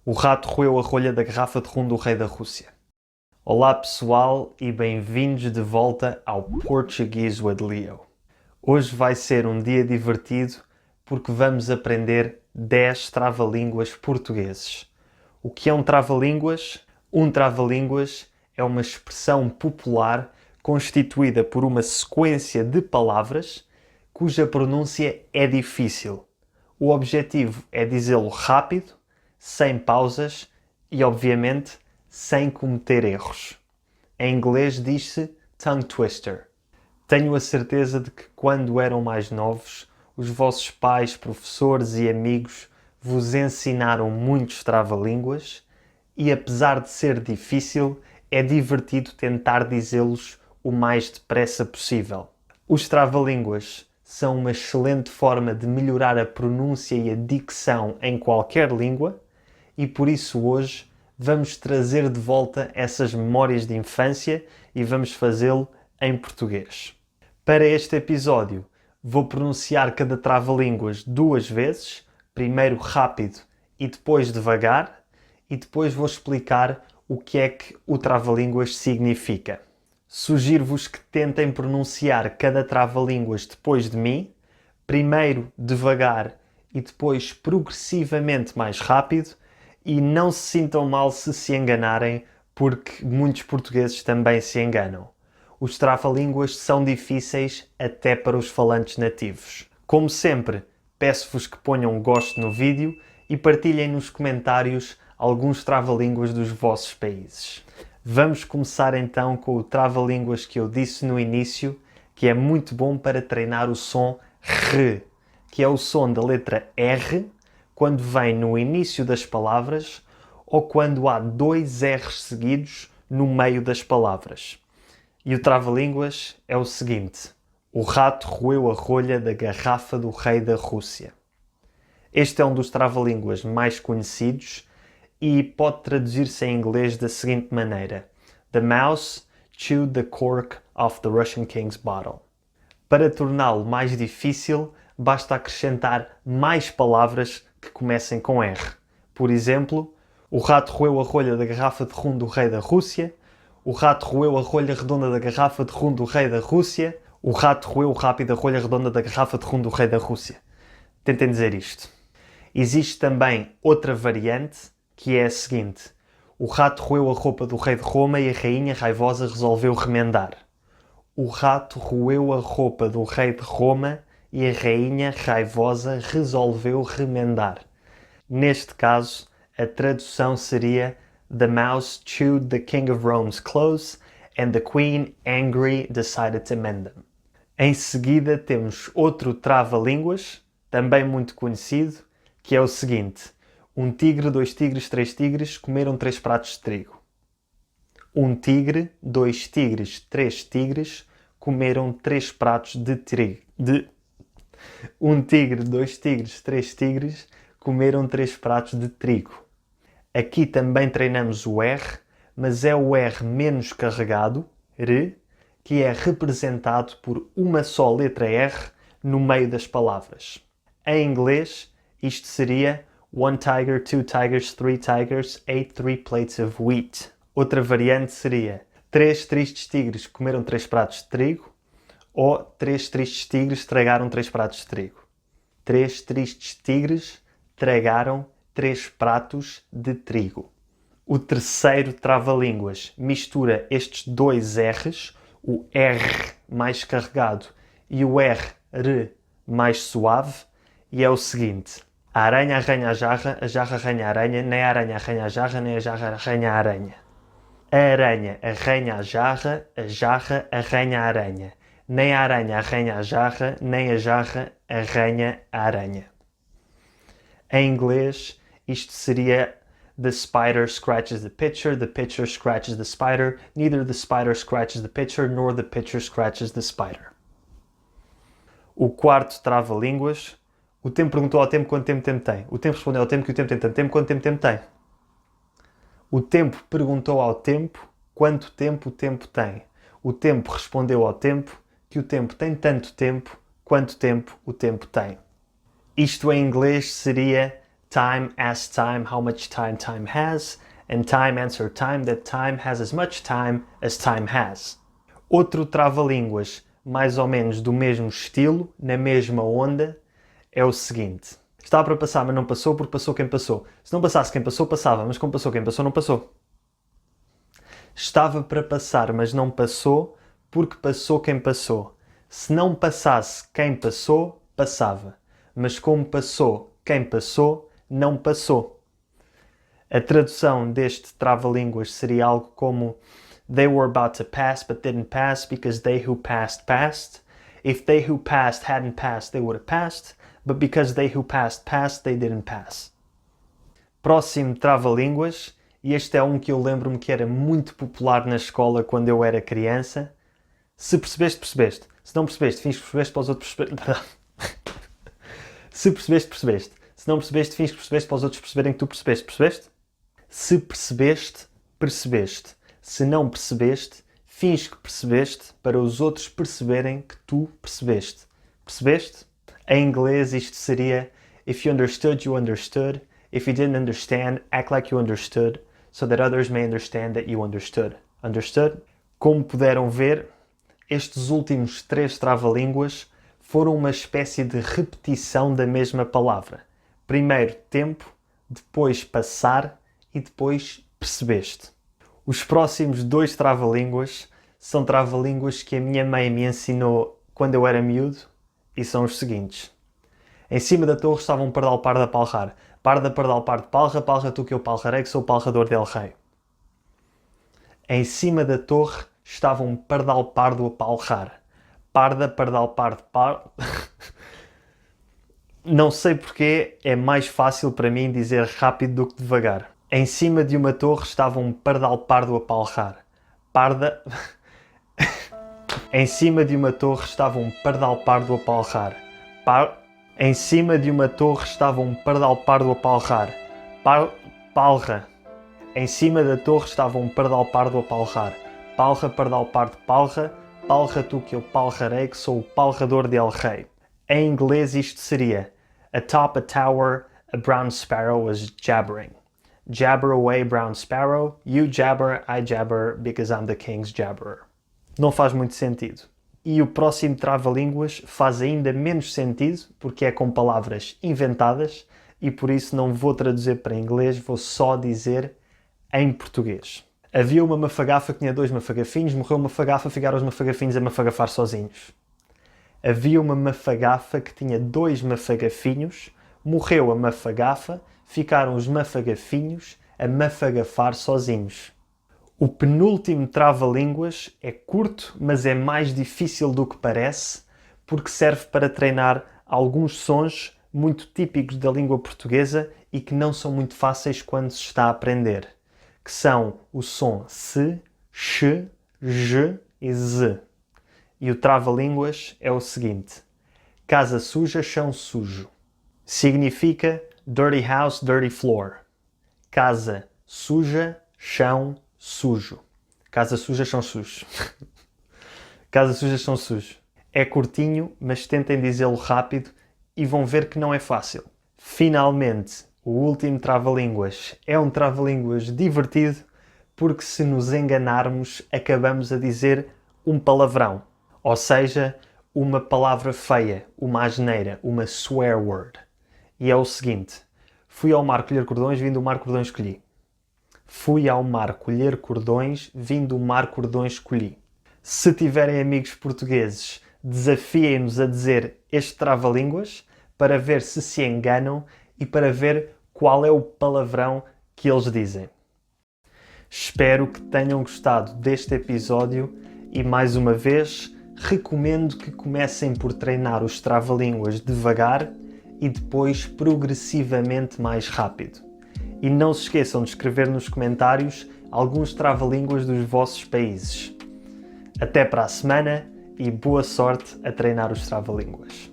O rato roeu a rolha da garrafa de rum do rei da Rússia. Olá pessoal e bem-vindos de volta ao Portuguese with Leo. Hoje vai ser um dia divertido porque vamos aprender 10 trava-línguas portugueses. O que é um trava-línguas? Um trava-línguas é uma expressão popular constituída por uma sequência de palavras cuja pronúncia é difícil. O objetivo é dizê-lo rápido, sem pausas e, obviamente, sem cometer erros. Em inglês diz-se tongue twister. Tenho a certeza de que quando eram mais novos, os vossos pais, professores e amigos vos ensinaram muitos trava-línguas e, apesar de ser difícil, é divertido tentar dizê-los o mais depressa possível. Os trava-línguas são uma excelente forma de melhorar a pronúncia e a dicção em qualquer língua e por isso hoje vamos trazer de volta essas memórias de infância e vamos fazê-lo em português. Para este episódio vou pronunciar cada trava-línguas 2 vezes, primeiro rápido e depois devagar, e depois vou explicar o que é que o trava-línguas significa. Sugiro-vos que tentem pronunciar cada trava-línguas depois de mim, primeiro devagar e depois progressivamente mais rápido, e não se sintam mal se enganarem, porque muitos portugueses também se enganam. Os trava-línguas são difíceis até para os falantes nativos. Como sempre, peço-vos que ponham gosto no vídeo e partilhem nos comentários alguns trava-línguas dos vossos países. Vamos começar então com o trava-línguas que eu disse no início, que é muito bom para treinar o som R, que é o som da letra R quando vem no início das palavras ou quando há 2 R's seguidos no meio das palavras. E o trava-línguas é o seguinte: o rato roeu a rolha da garrafa do rei da Rússia. Este é um dos trava-línguas mais conhecidos e pode traduzir-se em inglês da seguinte maneira: The mouse chewed the cork off the Russian king's bottle. Para torná-lo mais difícil, basta acrescentar mais palavras que comecem com R. Por exemplo, o rato roeu a rolha da garrafa de rum do rei da Rússia, o rato roeu a rolha redonda da garrafa de rum do rei da Rússia, o rato roeu rápido a rolha redonda da garrafa de rum do rei da Rússia. Tentem dizer isto. Existe também outra variante, que é a seguinte: o rato roeu a roupa do rei de Roma e a rainha raivosa resolveu remendar. O rato roeu a roupa do rei de Roma e a rainha raivosa resolveu remendar. Neste caso, a tradução seria The mouse chewed the king of Rome's clothes and the queen, angry, decided to mend them. Em seguida temos outro trava-línguas, também muito conhecido, que é o seguinte: um tigre, 2 tigres, 3 tigres comeram 3 pratos de trigo. Um tigre, 2 tigres, 3 tigres comeram 3 pratos de trigo. Um tigre, 2 tigres, 3 tigres comeram 3 pratos de trigo. Aqui também treinamos o R, mas é o R menos carregado, R, que é representado por uma só letra R no meio das palavras. Em inglês, isto seria 1 tiger, 2 tigers, 3 tigers ate 3 plates of wheat. Outra variante seria 3 tristes tigres comeram 3 pratos de trigo, ou 3 tristes tigres tragaram 3 pratos de trigo. 3 tristes tigres tragaram 3 pratos de trigo. O terceiro trava-línguas mistura estes 2 R's, o R mais carregado e o R mais suave, e é o seguinte: a aranha arranha a jarra arranha a aranha, nem a aranha arranha a jarra, nem a jarra arranha a aranha. A aranha arranha a jarra arranha a aranha. Nem a aranha arranha a jarra, nem a jarra arranha a aranha. Em inglês, isto seria The spider scratches the pitcher scratches the spider, neither the spider scratches the pitcher, nor the pitcher scratches the spider. O quarto trava-línguas: o tempo perguntou ao tempo quanto tempo tem. O tempo respondeu ao tempo que o tempo tem tanto tempo quanto tempo tem. O tempo perguntou ao tempo quanto tempo o tempo tem. O tempo respondeu ao tempo que o tempo tem tanto tempo quanto tempo o tempo tem. Isto em inglês seria time, ask time, how much time time has, and time, answer time, that time has as much time as time has. Outro trava-línguas, mais ou menos do mesmo estilo, na mesma onda, é o seguinte. Estava para passar, mas não passou porque passou quem passou. Se não passasse quem passou, passava, mas como passou quem passou, não passou. Estava para passar, mas não passou porque passou quem passou. Se não passasse quem passou, passava. Mas como passou quem passou, não passou. A tradução deste trava-línguas seria algo como They were about to pass but didn't pass because they who passed passed. If they who passed hadn't passed, they would have passed. But because they who passed passed, they didn't pass. Próximo trava-línguas, e este é um que eu lembro-me que era muito popular na escola quando eu era criança. Se percebeste, percebeste. Se não percebeste, fins que percebeste para os outros perceberem. Se percebeste, percebeste. Se não percebeste, fins que percebeste para os outros perceberem que tu percebeste. Percebeste? Se percebeste, percebeste. Se não percebeste, fins que percebeste para os outros perceberem que tu percebeste. Percebeste? Em inglês isto seria If you understood, you understood. If you didn't understand, act like you understood, so that others may understand that you understood. Understood? Como puderam ver, estes últimos 3 trava-línguas foram uma espécie de repetição da mesma palavra. Primeiro tempo, depois passar e depois percebeste. Os próximos 2 trava-línguas são trava-línguas que a minha mãe me ensinou quando eu era miúdo e são os seguintes. Em cima da torre estava um pardal pardo a palrar. Parda, pardal, pardo, palra, palra tu que eu palrarei, que sou o palrador del rei. Em cima da torre estava um pardal pardo a palrar. Parda, pardal, pardo, pardo... Não sei porquê, é mais fácil para mim dizer rápido do que devagar. Em cima de uma torre estava um pardal pardo a palrar. Parda... Em cima de uma torre estava um pardal pardo a palrar. Em cima de uma torre estava um pardal pardo a palrar. Palra. Em cima da torre estava um pardal pardo a palrar. Palra, pardal pardo, palra. Palra tu que eu palrarei, que sou o palrador del rei. Em inglês isto seria Atop a tower, a brown sparrow was jabbering. Jabber away, brown sparrow. You jabber, I jabber, because I'm the king's jabberer. Não faz muito sentido. E o próximo trava-línguas faz ainda menos sentido, porque é com palavras inventadas, e por isso não vou traduzir para inglês, vou só dizer em português. Havia uma mafagafa que tinha 2 mafagafinhos, morreu uma mafagafa, ficaram os mafagafinhos a mafagafar sozinhos. Havia uma mafagafa que tinha 2 mafagafinhos, morreu a mafagafa, ficaram os mafagafinhos a mafagafar sozinhos. O penúltimo trava-línguas é curto, mas é mais difícil do que parece, porque serve para treinar alguns sons muito típicos da língua portuguesa e que não são muito fáceis quando se está a aprender, que são o som se, x, j e z. E o trava-línguas é o seguinte: casa suja, chão sujo. Significa dirty house, dirty floor. Casa suja, chão sujo. Casa suja, chão sujo. Casa suja, chão sujo. É curtinho, mas tentem dizê-lo rápido e vão ver que não é fácil. Finalmente, o último trava-línguas é um trava-línguas divertido, porque se nos enganarmos, acabamos a dizer um palavrão. Ou seja, uma palavra feia, uma asneira, uma swear word. E é o seguinte: fui ao mar colher cordões, vim do mar cordões colhi. Fui ao mar colher cordões, vim do mar cordões colhi. Se tiverem amigos portugueses, desafiem-nos a dizer este trava-línguas para ver se enganam e para ver qual é o palavrão que eles dizem. Espero que tenham gostado deste episódio e, mais uma vez, recomendo que comecem por treinar os trava-línguas devagar e depois progressivamente mais rápido. E não se esqueçam de escrever nos comentários alguns trava-línguas dos vossos países. Até para a semana e boa sorte a treinar os trava-línguas.